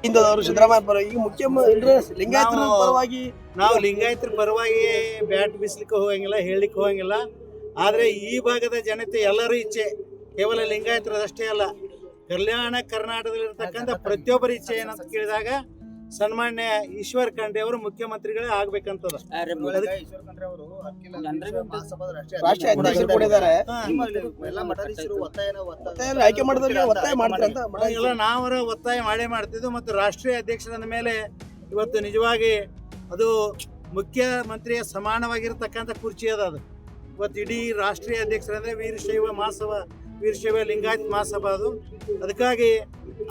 ಹಿಂದದವರು ಸಿದ್ದರಾಮಯ್ಯ ಪರವಾಗಿ ಮುಖ್ಯಮಂತ್ರಿ ಲಿಂಗಾಯತರ ಪರವಾಗಿ ನಾವು ಲಿಂಗಾಯತರ ಪರವಾಗಿ ಬ್ಯಾಟ್ ಬೀಸಲಿಕ್ಕೆ ಹೋಗಂಗಿಲ್ಲ, ಹೇಳಲಿಕ್ಕೆ ಹೋಗಂಗಿಲ್ಲ. ಆದರೆ ಈ ಭಾಗದ ಜನತೆ ಎಲ್ಲರೂ ಇಚ್ಛೆ, ಕೇವಲ ಲಿಂಗಾಯತರದಷ್ಟೇ ಅಲ್ಲ, ಕಲ್ಯಾಣ ಕರ್ನಾಟಕದಲ್ಲಿರ್ತಕ್ಕಂಥ ಪ್ರತಿಯೊಬ್ಬರ ಇಚ್ಛೆ ಏನಂತ ಕೇಳಿದಾಗ ಸನ್ಮಾನ್ಯ ಈಶ್ವರ್ ಖಂಡ್ರೆ ಅವರು ಮುಖ್ಯಮಂತ್ರಿಗಳೇ ಆಗ್ಬೇಕಂತದ. ರಾಷ್ಟ್ರೀಯ ಅಧ್ಯಕ್ಷರು ಕೂಡ ಇದ್ದಾರೆ. ಆಯ್ಕೆ ಮಾಡಿದ್ರೆ ಒತ್ತಾಯ ಮಾಡ್ತಾರೆ ಅಂತ ಎಲ್ಲ ನಾವರ ಒತ್ತಾಯ ಮಾಡೇ ಮಾಡ್ತಿದ್ವು. ಮತ್ತು ರಾಷ್ಟ್ರೀಯ ಅಧ್ಯಕ್ಷರ ಮೇಲೆ ಇವತ್ತು ನಿಜವಾಗಿ ಅದು ಮುಖ್ಯಮಂತ್ರಿಯ ಸಮಾನವಾಗಿರ್ತಕ್ಕಂಥ ಕುರ್ಚಿ ಅದ. ಅದು ಇವತ್ತು ಇಡೀ ರಾಷ್ಟ್ರೀಯ ಅಧ್ಯಕ್ಷರಂದ್ರೆ ವೀರಶೈವ ಲಿಂಗಾಯತ್ ಮಹಾಸಭಾ ಅದು. ಅದಕ್ಕಾಗಿ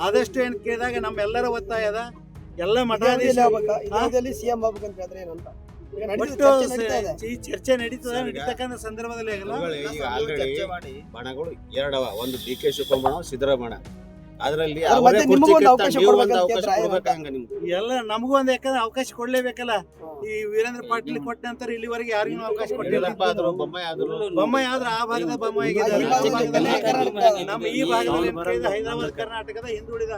ಆದಷ್ಟು ಏನು ಕೇಳಿದಾಗ ನಮ್ಮೆಲ್ಲರ ಒತ್ತಾಯ ಅದ. ಎಲ್ಲ ಮಠಾಧೀಶರು ಸಿಎಂ ಆಗ್ಬೇಕಂತ ಹೇಳಿದ್ರೆ ಏನಂತ ಈ ಚರ್ಚೆ ನಡೀತಕ್ಕಂಥ ಸಂದರ್ಭದಲ್ಲಿ ಬಣಗಳು ಎರಡವ, ಒಂದು ಡಿ ಕೆ ಶಿವಕುಮಾರ್, ಸಿದ್ದರಾಮಯ್ಯ. ಅದರಲ್ಲಿ ಎಲ್ಲ ನಮಗೂ ಒಂದು ಯಾಕಂದ್ರೆ ಅವಕಾಶ ಕೊಡ್ಲೇಬೇಕಲ್ಲ. ಈ ವೀರೇಂದ್ರ ಪಾಟೀಲ್ ಕೊಟ್ಟ ನಂತರ ಇಲ್ಲಿವರೆಗೆ ಯಾರಿಗೂ ಅವಕಾಶ ಕೊಟ್ಟಿಲ್ಲ. ಬೊಮ್ಮಾಯಿ ಆದ್ರೆ ಆ ಭಾಗದ ಬೊಮ್ಮಾಯಿ ನಮ್ಮ ಈ ಭಾಗದಲ್ಲಿ ಹೈದರಾಬಾದ್ ಕರ್ನಾಟಕದ ಹಿಂದುಳಿದ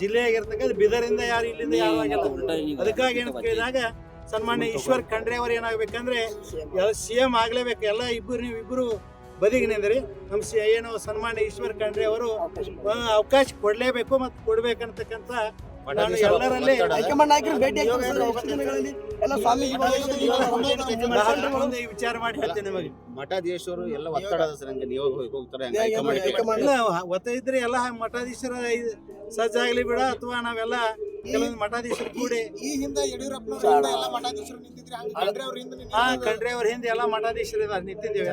ಜಿಲ್ಲೆಯಾಗಿರ್ತಕ್ಕಂಥ ಬೀದರಿಂದ ಯಾರು ಇಲ್ಲಿಂದ ಯಾರು ಆಗಿಲ್ಲ. ಅದಕ್ಕಾಗಿ ಏನು ಕೇಳಿದಾಗ ಸನ್ಮಾನ್ಯ ಈಶ್ವರ್ ಖಂಡ್ರೆ ಅವರು ಏನಾಗಬೇಕಂದ್ರೆ ಸಿಎಂ ಆಗ್ಲೇಬೇಕು. ಎಲ್ಲ ಇಬ್ಬರು ಬದಿಗೆ ನಿಂದ್ರಿ. ನಮ್ಮ ಏನು ಸನ್ಮಾನ್ಯ ಈಶ್ವರ್ ಖಂಡ್ರೆ ಅವರು ಅವಕಾಶ ಕೊಡ್ಲೇಬೇಕು ಮತ್ತು ಕೊಡ್ಬೇಕಂತಕ್ಕಂಥ ಎಲ್ಲರಲ್ಲಿ ವಿಚಾರ ಮಾಡಿ ಹೇಳ್ತೇನೆ. ನಿಮಗೆ ಮಠಾಧೀಶರು ಎಲ್ಲ ಒತ್ತಡ ಹೋಗ್ತಾರೆ, ಒತ್ತ ಇದ್ರೆ ಎಲ್ಲ ಮಠಾಧೀಶರ ಸಜ್ಜಾಗ್ಲಿ ಬಿಡ, ಅಥವಾ ನಾವೆಲ್ಲ ಕೆಲವೊಂದು ಮಠಾಧೀಶರು ಕೂಡಿ ಖಂಡ್ರೆ ಅವ್ರ ಹಿಂದೆ ಎಲ್ಲ ಮಠಾಧೀಶರು ನಿಂತಿದ್ದೇವೆ.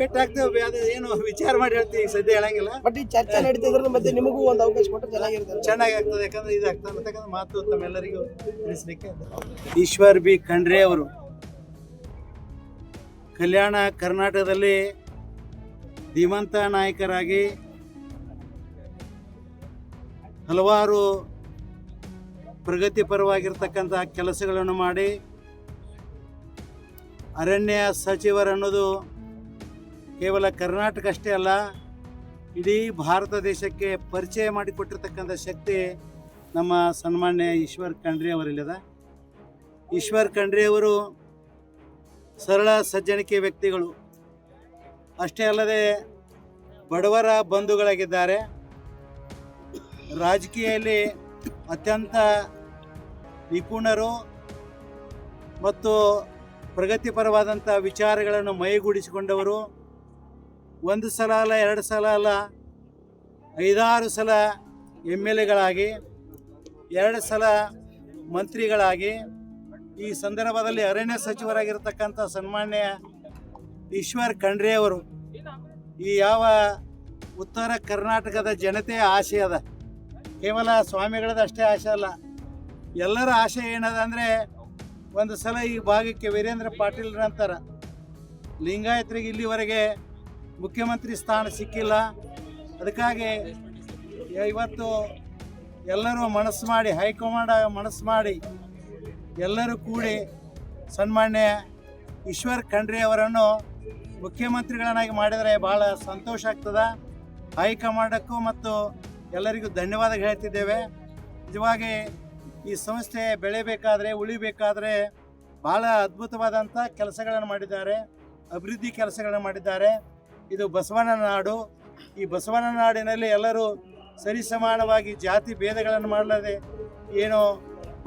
ಭೇಟಾಗ್ತೇವೆ, ಅದು ಏನು ವಿಚಾರ ಮಾಡಿ ಹೇಳ್ತೀವಿ, ಸದ್ಯ ಹೇಳಂಗಿಲ್ಲ. ಬಟ್ ಈ ಚರ್ಚೆ ನಡೀತಿದ್ರೆ ಮತ್ತೆ ನಿಮಗೂ ಒಂದು ಅವಕಾಶ ಕೊಟ್ಟರೆ ಚೆನ್ನಾಗಾಗ್ತದೆ. ಯಾಕಂದ್ರೆ ಇದಾಗ್ತದೆ ಮಾತು ತಮ್ಮೆಲ್ಲರಿಗೂ ತಿಳಿಸ್ಲಿಕ್ಕೆ. ಈಶ್ವರ್ ಬಿ ಖಂಡ್ರೆ ಅವರು ಕಲ್ಯಾಣ ಕರ್ನಾಟಕದಲ್ಲಿ ಧೀಮಂತ ನಾಯಕರಾಗಿ ಹಲವಾರು ಪ್ರಗತಿಪರವಾಗಿರ್ತಕ್ಕಂಥ ಕೆಲಸಗಳನ್ನು ಮಾಡಿ ಅರಣ್ಯ ಸಚಿವರನ್ನೋದು ಕೇವಲ ಕರ್ನಾಟಕ ಅಷ್ಟೇ ಅಲ್ಲ, ಇಡೀ ಭಾರತ ದೇಶಕ್ಕೆ ಪರಿಚಯ ಮಾಡಿಕೊಟ್ಟಿರ್ತಕ್ಕಂಥ ಶಕ್ತಿ ನಮ್ಮ ಸನ್ಮಾನ್ಯ ಈಶ್ವರ್ ಖಂಡ್ರೆ ಅವರಲ್ಲಿದೆ. ಈಶ್ವರ್ ಖಂಡ್ರೆ ಅವರು ಸರಳ ಸಜ್ಜನಿಕೆ ವ್ಯಕ್ತಿಗಳು ಅಷ್ಟೇ ಅಲ್ಲದೆ ಬಡವರ ಬಂಧುಗಳಾಗಿದ್ದಾರೆ. ರಾಜಕೀಯದಲ್ಲಿ ಅತ್ಯಂತ ನಿಪುಣರು ಮತ್ತು ಪ್ರಗತಿಪರವಾದಂಥ ವಿಚಾರಗಳನ್ನು ಮೈಗೂಡಿಸಿಕೊಂಡವರು. ಒಂದು ಸಲ ಅಲ್ಲ, ಎರಡು ಸಲ ಅಲ್ಲ, 5-6 ಸಲ MLAಗಳಾಗಿ, 2 ಸಲ ಮಂತ್ರಿಗಳಾಗಿ, ಈ ಸಂದರ್ಭದಲ್ಲಿ ಅರಣ್ಯ ಸಚಿವರಾಗಿರ್ತಕ್ಕಂಥ ಸನ್ಮಾನ್ಯ ಈಶ್ವರ್ ಖಂಡ್ರೆ ಅವರು ಈ ಯಾವ ಉತ್ತರ ಕರ್ನಾಟಕದ ಜನತೆಯ ಆಸೆ ಅದ, ಕೇವಲ ಸ್ವಾಮಿಗಳದ ಅಷ್ಟೇ ಆಸೆ ಅಲ್ಲ, ಎಲ್ಲರ ಆಸೆ ಏನದ ಅಂದರೆ ಒಂದು ಸಲ ಈ ಭಾಗಕ್ಕೆ ವೀರೇಂದ್ರ ಪಾಟೀಲ್ ನಂತರ ಲಿಂಗಾಯತರಿಗೆ ಇಲ್ಲಿವರೆಗೆ ಮುಖ್ಯಮಂತ್ರಿ ಸ್ಥಾನ ಸಿಕ್ಕಿಲ್ಲ. ಅದಕ್ಕಾಗಿ ಇವತ್ತು ಎಲ್ಲರೂ ಮನಸ್ಸು ಮಾಡಿ, ಹೈಕಮಾಂಡ್ ಮನಸ್ಸು ಮಾಡಿ ಎಲ್ಲರೂ ಕೂಡಿ ಸನ್ಮಾನ್ಯ ಈಶ್ವರ್ ಖಂಡ್ರೆ ಅವರನ್ನು ಮುಖ್ಯಮಂತ್ರಿಗಳನ್ನಾಗಿ ಮಾಡಿದರೆ ಭಾಳ ಸಂತೋಷ ಆಗ್ತದೆ. ಹೈಕಮಾಂಡಕ್ಕೂ ಮತ್ತು ಎಲ್ಲರಿಗೂ ಧನ್ಯವಾದ ಹೇಳ್ತಿದ್ದೇವೆ. ನಿಜವಾಗಿ ಈ ಸಂಸ್ಥೆ ಬೆಳೆಯಬೇಕಾದ್ರೆ, ಉಳಿಬೇಕಾದ್ರೆ ಭಾಳ ಅದ್ಭುತವಾದಂಥ ಕೆಲಸಗಳನ್ನು ಮಾಡಿದ್ದಾರೆ, ಅಭಿವೃದ್ಧಿ ಕೆಲಸಗಳನ್ನು ಮಾಡಿದ್ದಾರೆ. ಇದು ಬಸವನ ನಾಡು. ಈ ಬಸವನ ನಾಡಿನಲ್ಲಿ ಎಲ್ಲರೂ ಸರಿಸಮಾನವಾಗಿ ಜಾತಿ ಭೇದಗಳನ್ನು ಮಾಡಲಾದೆ ಏನು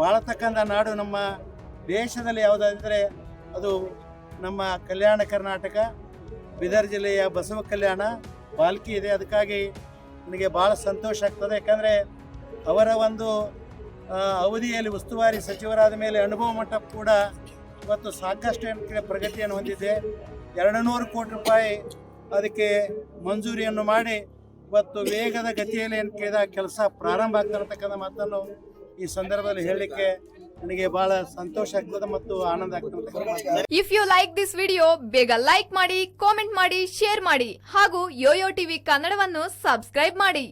ಬಾಳತಕ್ಕಂಥ ನಾಡು ನಮ್ಮ ದೇಶದಲ್ಲಿ ಯಾವುದಾದರೆ ಅದು ನಮ್ಮ ಕಲ್ಯಾಣ ಕರ್ನಾಟಕ, ಬೀದರ್ ಜಿಲ್ಲೆಯ ಬಸವ ಕಲ್ಯಾಣ ಬಾಲ್ಕಿ ಇದೆ. ಅದಕ್ಕಾಗಿ ನನಗೆ ಭಾಳ ಸಂತೋಷ ಆಗ್ತದೆ. ಯಾಕಂದರೆ ಅವರ ಒಂದು ಅವಧಿಯಲ್ಲಿ ಉಸ್ತುವಾರಿ ಸಚಿವರಾದ ಮೇಲೆ ಅನುಭವ ಮಟ್ಟ ಕೂಡ ಇವತ್ತು ಸಾಕಷ್ಟು ಪ್ರಗತಿಯನ್ನು ಹೊಂದಿದೆ. 200 ಕೋಟಿ ರೂಪಾಯಿ ಅದಕ್ಕೆ ಮಂಜೂರಿಯನ್ನು ಮಾಡಿ ಇವತ್ತು ವೇಗದ ಗತಿಯಲ್ಲಿ ಏನು ಕೇಳಿದ ಕೆಲಸ ಪ್ರಾರಂಭ ಆಗ್ತಿರತಕ್ಕಂಥ ಮಾತನ್ನು ಈ ಸಂದರ್ಭದಲ್ಲಿ ಹೇಳಲಿಕ್ಕೆ ನನಗೆ ಬಹಳ ಸಂತೋಷ ಆಗ್ತದೆ ಮತ್ತು ಆನಂದ ಆಗ್ತದೆ. If you like this video ಬೇಗ ಲೈಕ್ ಮಾಡಿ, ಕಾಮೆಂಟ್ ಮಾಡಿ, ಶೇರ್ ಮಾಡಿ ಹಾಗೂ ಯೋಯೋ ಟಿವಿ ಕನ್ನಡವನ್ನು ಸಬ್ಸ್ಕ್ರೈಬ್ ಮಾಡಿ.